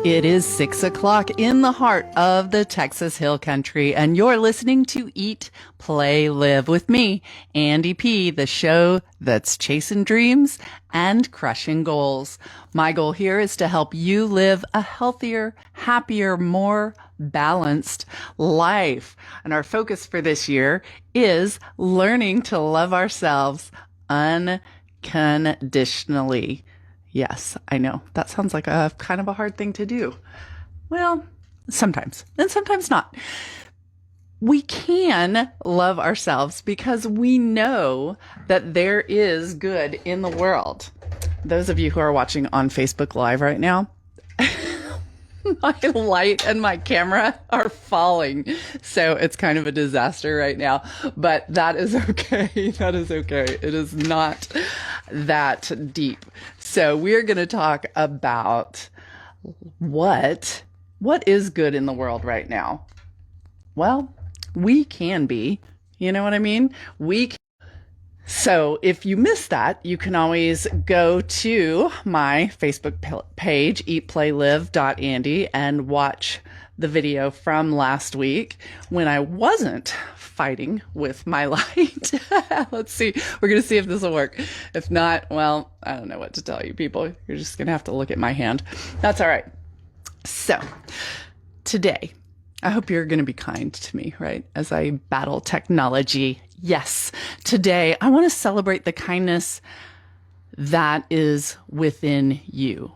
It is 6 o'clock in the heart of the Texas Hill Country, and you're listening to Eat, Play, Live with me, Andi P, the show that's chasing dreams and crushing goals. My goal here is to help you live a healthier, happier, more balanced life. And our focus for this year is learning to love ourselves unconditionally. Yes, I know. That sounds like a kind of a hard thing to do. Well, sometimes, and sometimes not. We can love ourselves because we know that there is good in the world. Those of you who are watching on Facebook Live right now, my light and my camera are falling. So it's kind of a disaster right now, but that is okay. That is okay. It is not that deep. So we're going to talk about what is good in the world right now. Well, we can be, you know what I mean? So if you missed that, you can always go to my Facebook page, eatplaylive.andy, and watch the video from last week when I wasn't fighting with my light. Let's see. We're going to see if this will work. If not, well, I don't know what to tell you people. You're just going to have to look at my hand. That's all right. So today, I hope you're going to be kind to me, right? As I battle technology. Yes, today I want to celebrate the kindness that is within you.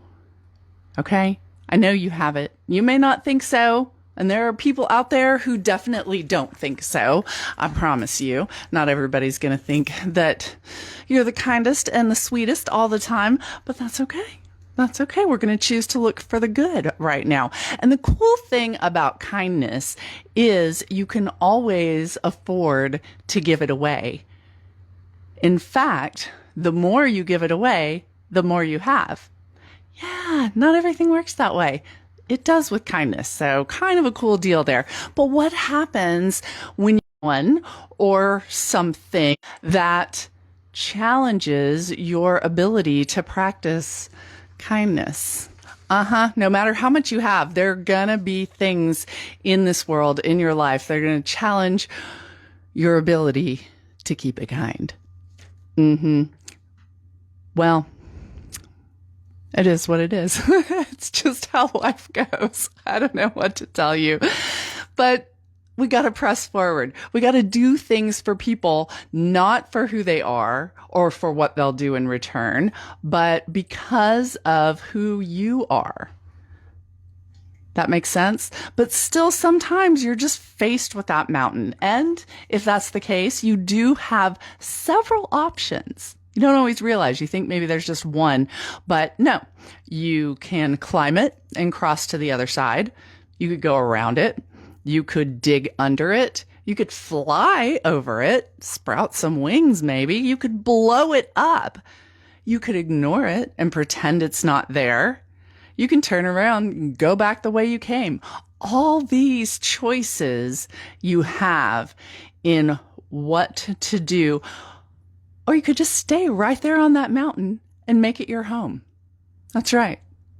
Okay? I know you have it. You may not think so. And there are people out there who definitely don't think so. I promise you, not everybody's going to think that you're the kindest and the sweetest all the time, but that's okay. That's okay. We're going to choose to look for the good right now. And the cool thing about kindness is you can always afford to give it away. In fact, the more you give it away, the more you have. Yeah, not everything works that way. It does with kindness. So kind of a cool deal there. But what happens when one or something that challenges your ability to practice kindness? No matter how much you have, there are gonna be things in this world, in your life, they're gonna challenge your ability to keep it kind. Well, it is what it is. It's just how life goes. I don't know what to tell you, but we got to press forward. We got to do things for people, not for who they are or for what they'll do in return, but because of who you are. That makes sense? But still, sometimes you're just faced with that mountain. And if that's the case, you do have several options. You don't always realize. You think maybe there's just one, but no. You can climb it and cross to the other side. You could go around it. You could dig under it. You could fly over it, sprout some wings maybe. You could blow it up. You could ignore it and pretend it's not there. You can turn around and go back the way you came. All these choices you have in what to do. Or you could just stay right there on that mountain and make it your home. That's right.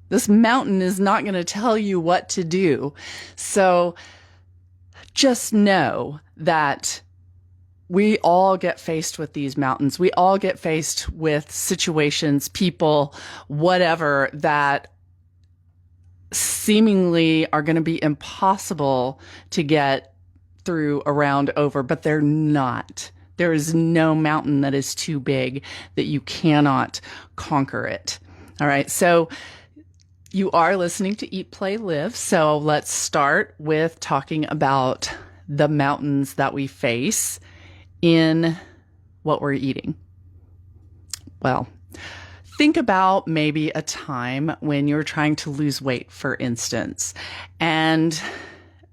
This mountain is not going to tell you what to do. So just know that we all get faced with these mountains. We all get faced with situations, people, whatever, that seemingly are going to be impossible to get through, around, over, but they're not. There is no mountain that is too big that you cannot conquer it. All right. So you are listening to Eat, Play, Live. So let's start with talking about the mountains that we face in what we're eating. Well, think about maybe a time when you're trying to lose weight, for instance. And,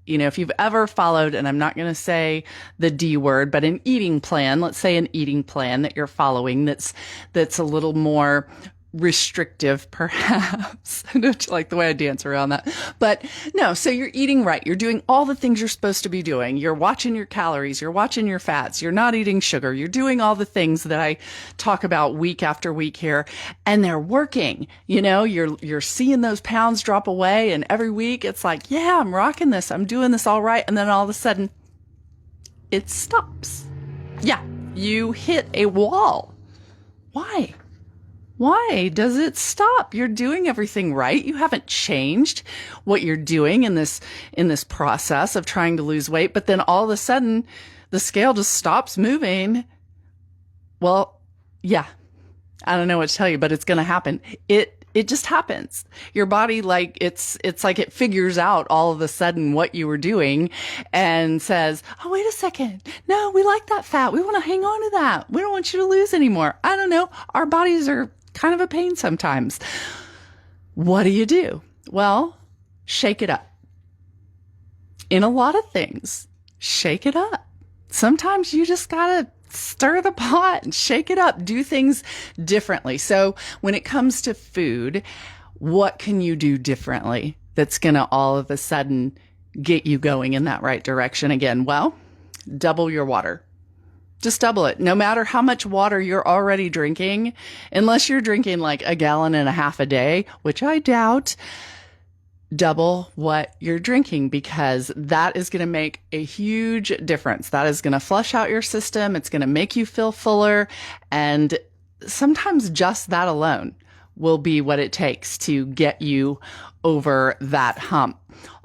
you know, if you've ever followed, and I'm not going to say the D word, but an eating plan, let's say an eating plan that you're following that's a little more restrictive, perhaps. I don't like the way I dance around that. But no, so you're eating right. You're doing all the things you're supposed to be doing. You're watching your calories. You're watching your fats. You're not eating sugar. You're doing all the things that I talk about week after week here. And they're working. You know, you're seeing those pounds drop away. And every week it's like, yeah, I'm rocking this. I'm doing this all right. And then all of a sudden it stops. Yeah, you hit a wall. Why? Why does it stop? You're doing everything right. You haven't changed what you're doing in this process of trying to lose weight, but then all of a sudden the scale just stops moving. Well, yeah, I don't know what to tell you, but it's going to happen. It just happens. Your body, like, it's like it figures out all of a sudden what you were doing and says, oh, wait a second. No, we like that fat. We want to hang on to that. We don't want you to lose anymore. I don't know. Our bodies are kind of a pain sometimes. What do? Well, shake it up. In a lot of things, shake it up. Sometimes you just gotta stir the pot and shake it up. Do things differently. So when it comes to food, what can you do differently that's gonna all of a sudden get you going in that right direction again? Well, double your water. Just double it. No matter how much water you're already drinking, unless you're drinking like 1.5 gallons a day, which I doubt, double what you're drinking, because that is going to make a huge difference. That is going to flush out your system. It's going to make you feel fuller. And sometimes just that alone will be what it takes to get you over that hump.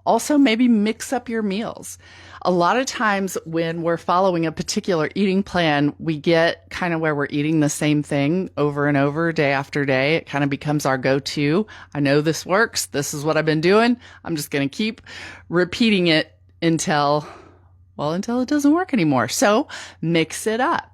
Also, maybe mix up your meals. A lot of times when we're following a particular eating plan, we get kind of where we're eating the same thing over and over, day after day. It kind of becomes our go-to. I know this works. This is what I've been doing. I'm just going to keep repeating it until it doesn't work anymore. So mix it up.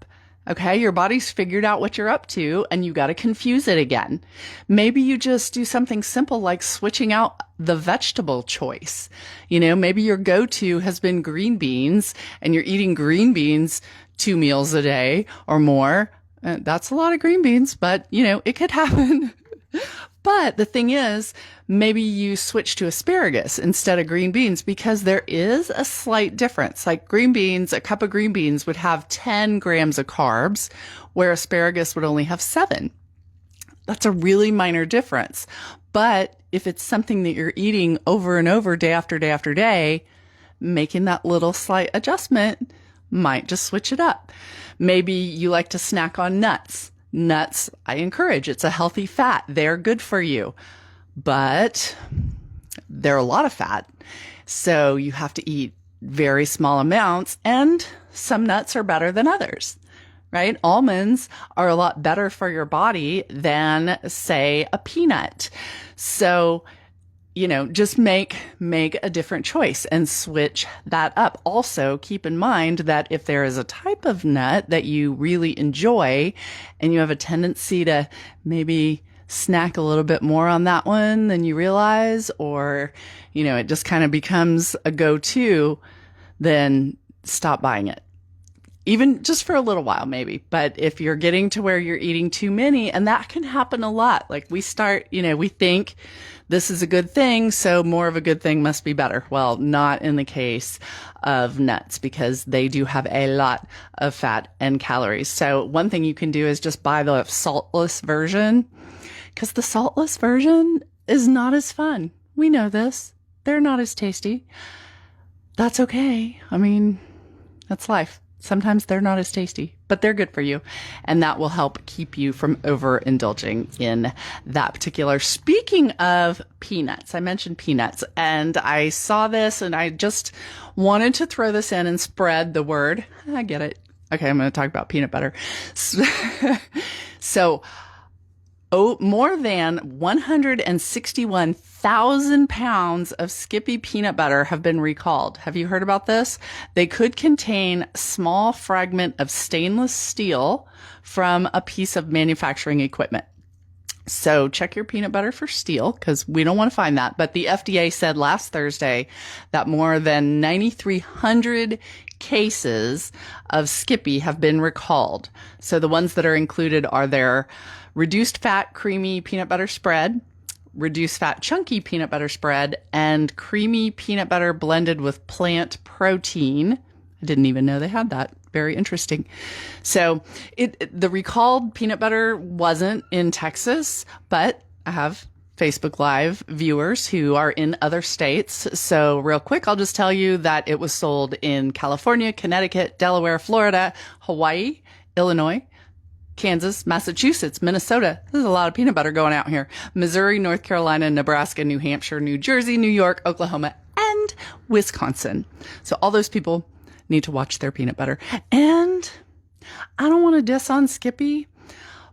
Okay, your body's figured out what you're up to and you got to confuse it again. Maybe you just do something simple like switching out the vegetable choice. You know, maybe your go-to has been green beans and you're eating green beans 2 meals a day or more. That's a lot of green beans, but you know, it could happen. But the thing is, maybe you switch to asparagus instead of green beans, because there is a slight difference. Like green beans, a cup of green beans would have 10 grams of carbs, where asparagus would only have 7. That's a really minor difference. But if it's something that you're eating over and over, day after day after day, making that little slight adjustment might just switch it up. Maybe you like to snack on nuts. Nuts, I encourage. It's a healthy fat. They're good for you, but they're a lot of fat. So you have to eat very small amounts, and some nuts are better than others, right? Almonds are a lot better for your body than, say, a peanut. So, you know, just make a different choice and switch that up. Also, keep in mind that if there is a type of nut that you really enjoy and you have a tendency to maybe snack a little bit more on that one than you realize, or, you know, it just kind of becomes a go-to, then stop buying it. Even just for a little while, maybe. But if you're getting to where you're eating too many, and that can happen a lot. Like we start, you know, we think this is a good thing, so more of a good thing must be better. Well, not in the case of nuts, because they do have a lot of fat and calories. So one thing you can do is just buy the saltless version, because the saltless version is not as fun. We know this. They're not as tasty. That's okay. I mean, that's life. Sometimes they're not as tasty, but they're good for you. And that will help keep you from overindulging in that particular. Speaking of peanuts, I mentioned peanuts, and I saw this and I just wanted to throw this in and spread the word. I get it. Okay, I'm going to talk about peanut butter. So, more than 161,000 pounds of Skippy peanut butter have been recalled. Have you heard about this? They could contain small fragment of stainless steel from a piece of manufacturing equipment. So check your peanut butter for steel, because we don't want to find that. But the FDA said last Thursday that more than 9,300 cases of Skippy have been recalled. So the ones that are included are their reduced fat, creamy peanut butter spread, reduced fat, chunky peanut butter spread, and creamy peanut butter blended with plant protein. I didn't even know they had that. Very interesting. So the recalled peanut butter wasn't in Texas, but I have Facebook Live viewers who are in other states. So real quick, I'll just tell you that it was sold in California, Connecticut, Delaware, Florida, Hawaii, Illinois, Kansas, Massachusetts, Minnesota. There's a lot of peanut butter going out here. Missouri, North Carolina, Nebraska, New Hampshire, New Jersey, New York, Oklahoma, and Wisconsin. So all those people need to watch their peanut butter. And I don't want to diss on Skippy,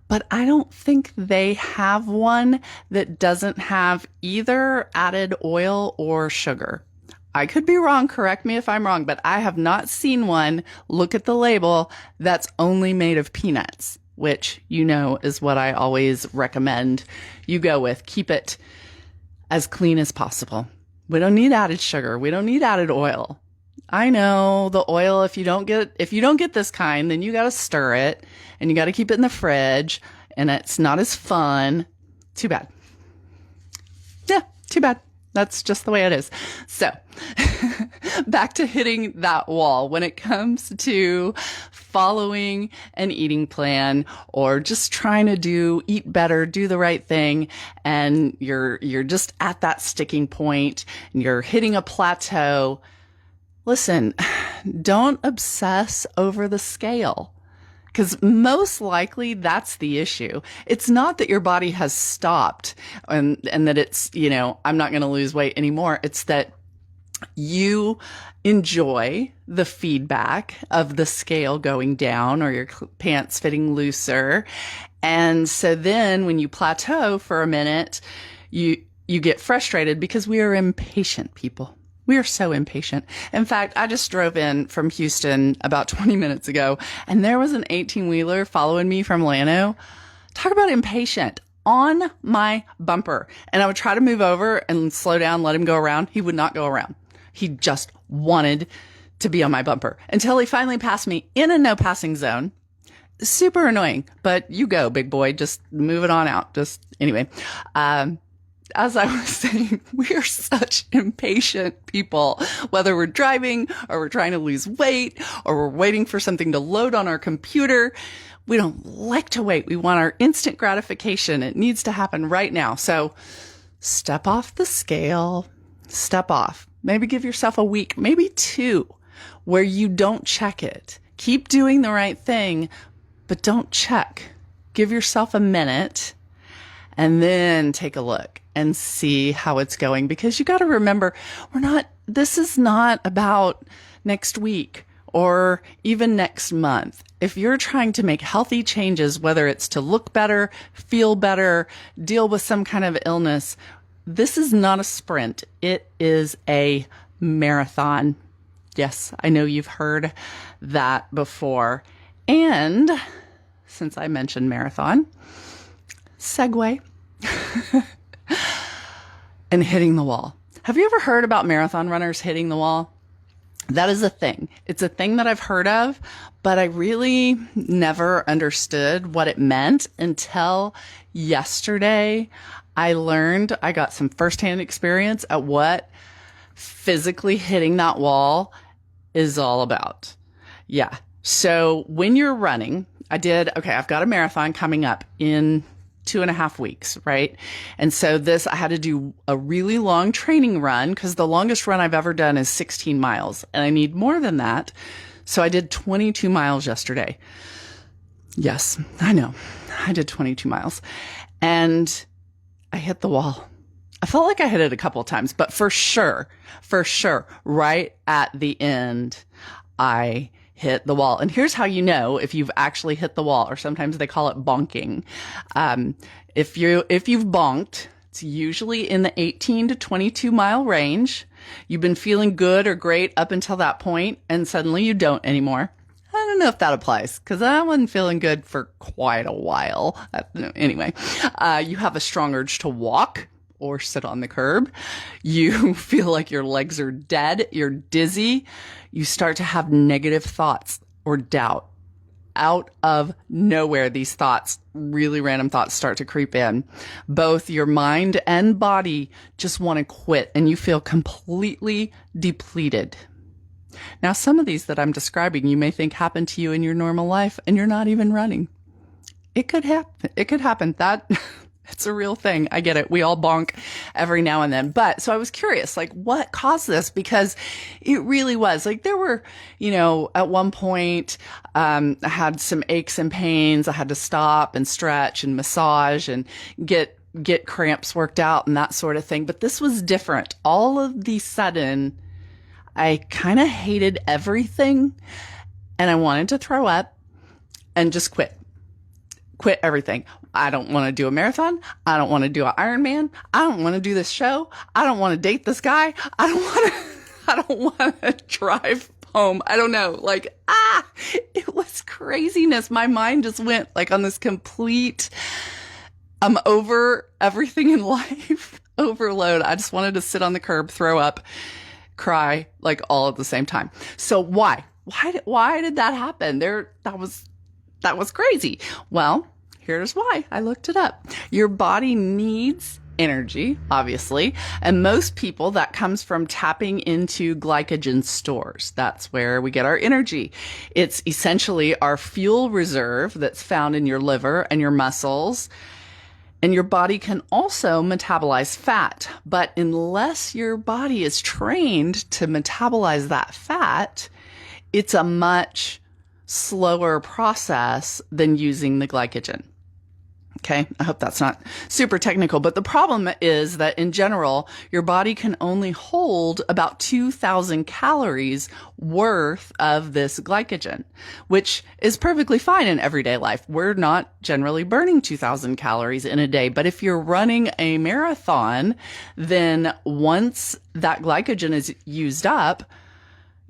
but I don't think they have one that doesn't have either added oil or sugar. I could be wrong. Correct me if I'm wrong, but I have not seen one. Look at the label that's only made of peanuts, which you know is what I always recommend you go with. Keep it as clean as possible. We don't need added sugar. We don't need added oil. I know the oil, if you don't get this kind, then you got to stir it and you got to keep it in the fridge and it's not as fun. Too bad. Yeah, too bad. That's just the way it is. So back to hitting that wall when it comes to following an eating plan or just trying to eat better, do the right thing. And you're just at that sticking point and you're hitting a plateau. Listen, don't obsess over the scale because most likely that's the issue. It's not that your body has stopped and that it's, I'm not going to lose weight anymore. It's that you enjoy the feedback of the scale going down or your pants fitting looser. And so then when you plateau for a minute, you get frustrated because we are impatient people. We are so impatient. In fact, I just drove in from Houston about 20 minutes ago, and there was an 18-wheeler following me from Llano. Talk about impatient on my bumper. And I would try to move over and slow down, let him go around. He would not go around. He just wanted to be on my bumper until he finally passed me in a no passing zone. Super annoying, but you go, big boy. Just move it on out. Anyway. As I was saying, we are such impatient people, whether we're driving or we're trying to lose weight or we're waiting for something to load on our computer. We don't like to wait. We want our instant gratification. It needs to happen right now. So step off the scale, step off. Maybe give yourself a week, maybe 2, where you don't check it. Keep doing the right thing, but don't check. Give yourself a minute and then take a look and see how it's going. Because you got to remember, this is not about next week or even next month. If you're trying to make healthy changes, whether it's to look better, feel better, deal with some kind of illness, this is not a sprint. It is a marathon. Yes, I know you've heard that before. And since I mentioned marathon, segue. And hitting the wall. Have you ever heard about marathon runners hitting the wall? That is a thing. It's a thing that I've heard of, but I really never understood what it meant until yesterday. I got some firsthand experience at what physically hitting that wall is all about. Yeah. So when you're running, I've got a marathon coming up in 2.5 weeks, right? And so I had to do a really long training run because the longest run I've ever done is 16 miles and I need more than that. So I did 22 miles yesterday. Yes, I know. I did 22 miles and I hit the wall. I felt like I hit it a couple of times, but for sure, right at the end, I hit the wall. And here's how you know if you've actually hit the wall, or sometimes they call it bonking. If you've bonked, it's usually in the 18 to 22 mile range. You've been feeling good or great up until that point, and suddenly you don't anymore. I don't know if that applies because I wasn't feeling good for quite a while. Anyway, you have a strong urge to walk or sit on the curb. You feel like your legs are dead. You're dizzy. You start to have negative thoughts or doubt. out of nowhere, these thoughts, really random thoughts, start to creep in. Both your mind and body just want to quit, and you feel completely depleted. Now, some of these that I'm describing, you may think happen to you in your normal life, and you're not even running. It could happen. It could happen. It's a real thing. I get it. We all bonk every now and then. But so I was curious, like, what caused this? Because it really was like there were, at one point, I had some aches and pains. I had to stop and stretch and massage and get cramps worked out and that sort of thing. But this was different. All of the sudden, I kind of hated everything and I wanted to throw up and just quit everything. I don't want to do a marathon. I don't want to do an Ironman. I don't want to do this show. I don't want to date this guy. I don't want to drive home. I don't know. It was craziness. My mind just went like on this complete, I'm over everything in life overload. I just wanted to sit on the curb, throw up, cry, like all at the same time. So why did that happen? That was crazy. Well, here's why. I looked it up. Your body needs energy, obviously. And most people, that comes from tapping into glycogen stores. That's where we get our energy. It's essentially our fuel reserve that's found in your liver and your muscles. And your body can also metabolize fat. But unless your body is trained to metabolize that fat, it's a much slower process than using the glycogen. Okay, I hope that's not super technical, but the problem is that in general, your body can only hold about 2,000 calories worth of this glycogen, which is perfectly fine in everyday life. We're not generally burning 2,000 calories in a day, but if you're running a marathon, then once that glycogen is used up,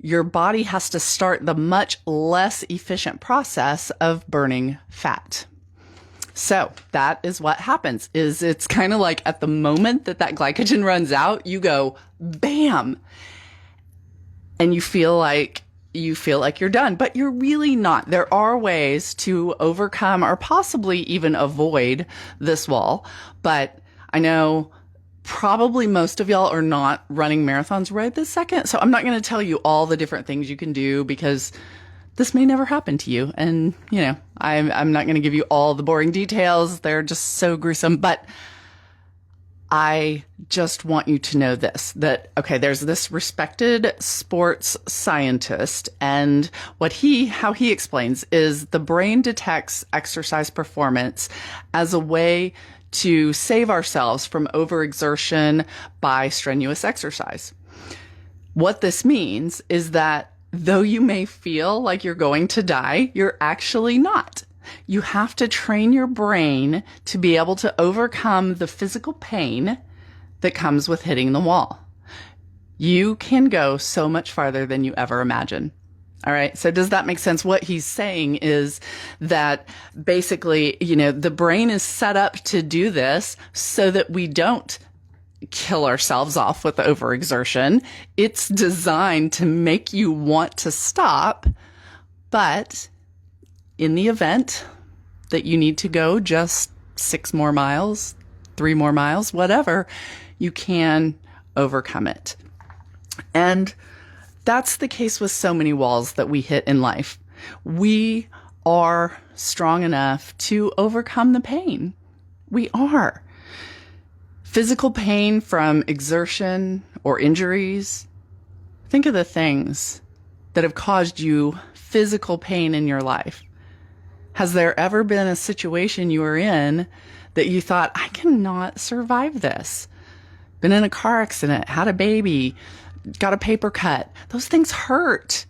your body has to start the much less efficient process of burning fat. So that is what happens, is it's kind of like at the moment that glycogen runs out, you go, bam, and you feel like you're done, but you're really not. There are ways to overcome or possibly even avoid this wall, but I know probably most of y'all are not running marathons right this second. So I'm not going to tell you all the different things you can do because this may never happen to you. And, I'm not going to give you all the boring details. They're just so gruesome. But I just want you to know this, that, okay, there's this respected sports scientist, and how he explains is the brain detects exercise performance as a way to save ourselves from overexertion by strenuous exercise. What this means is that though you may feel like you're going to die, you're actually not. You have to train your brain to be able to overcome the physical pain that comes with hitting the wall. You can go so much farther than you ever imagine. All right. So does that make sense? What he's saying is that basically, the brain is set up to do this so that we don't kill ourselves off with overexertion. It's designed to make you want to stop. But in the event that you need to go just 6 more miles, 3 more miles, whatever, you can overcome it. And that's the case with so many walls that we hit in life. We are strong enough to overcome the pain. We are. Physical pain from exertion or injuries. Think of the things that have caused you physical pain in your life. Has there ever been a situation you were in that you thought, I cannot survive this? Been in a car accident, had a baby, got a paper cut. Those things hurt,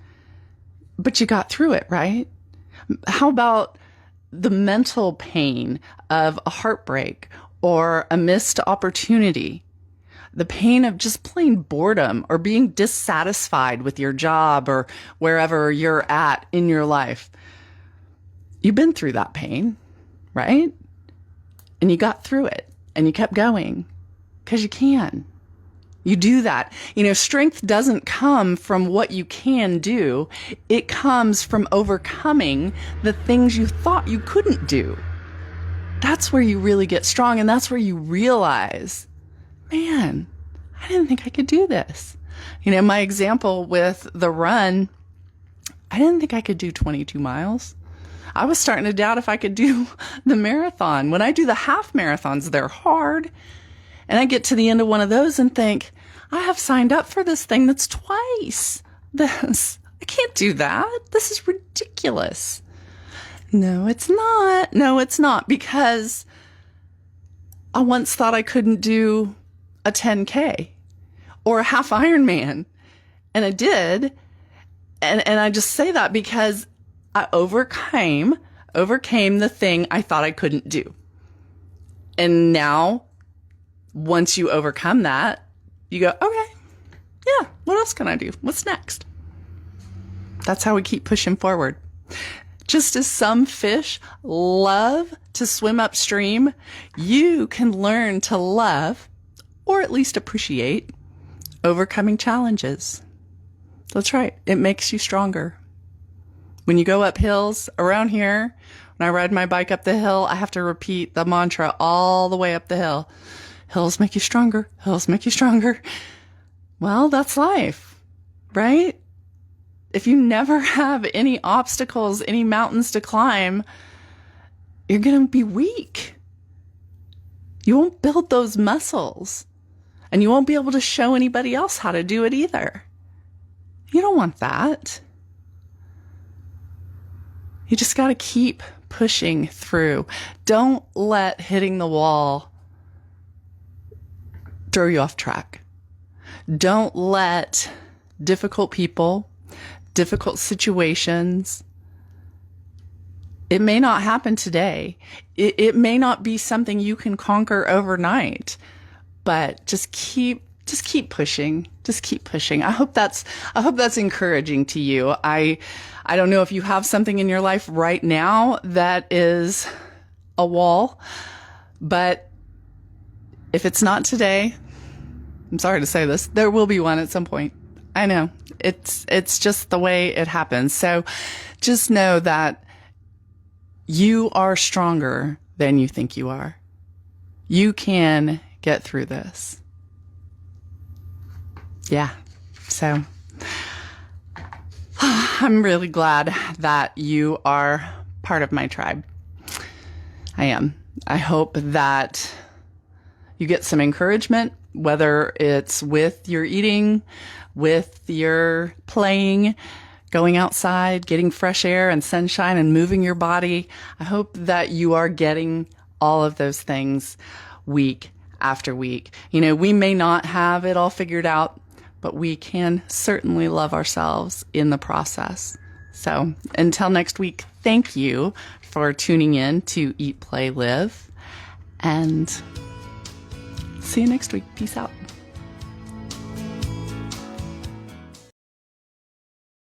but you got through it, right? How about the mental pain of a heartbreak or a missed opportunity? The pain of just plain boredom or being dissatisfied with your job or wherever you're at in your life. You've been through that pain, right? And you got through it and you kept going because you can. You do that. Strength doesn't come from what you can do. It comes from overcoming the things you thought you couldn't do. That's where you really get strong, and that's where you realize, man, I didn't think I could do this. My example with the run, I didn't think I could do 22 miles. I was starting to doubt if I could do the marathon. When I do the half marathons, they're hard. And I get to the end of one of those and think, I have signed up for this thing that's twice this. I can't do that. This is ridiculous. No, it's not. No, it's not, because I once thought I couldn't do a 10K or a half Ironman, and I did. And I just say that because I overcame the thing I thought I couldn't do. And now, once you overcome that, you go, okay, yeah, what else can I do? What's next? That's how we keep pushing forward. Just as some fish love to swim upstream, you can learn to love, or at least appreciate, overcoming challenges. That's right. It makes you stronger. When you go up hills around here, when I ride my bike up the hill, I have to repeat the mantra all the way up the hill. Hills make you stronger. Hills make you stronger. Well, that's life, right? If you never have any obstacles, any mountains to climb, you're going to be weak. You won't build those muscles, and you won't be able to show anybody else how to do it either. You don't want that. You just got to keep pushing through. Don't let hitting the wall throw you off track. Don't let difficult people, difficult situations, it may not happen today. It may not be something you can conquer overnight, but just keep pushing. Just keep pushing. I hope that's encouraging to you. I don't know if you have something in your life right now that is a wall, but if it's not today, I'm sorry to say this, there will be one at some point. I know. It's just the way it happens. So just know that you are stronger than you think you are. You can get through this. Yeah. So I'm really glad that you are part of my tribe. I am. I hope that you get some encouragement, whether it's with your eating, with your playing, going outside, getting fresh air and sunshine and moving your body. I hope that you are getting all of those things week after week. You know, we may not have it all figured out, but we can certainly love ourselves in the process. So until next week, thank you for tuning in to Eat, Play, Live, and see you next week. Peace out.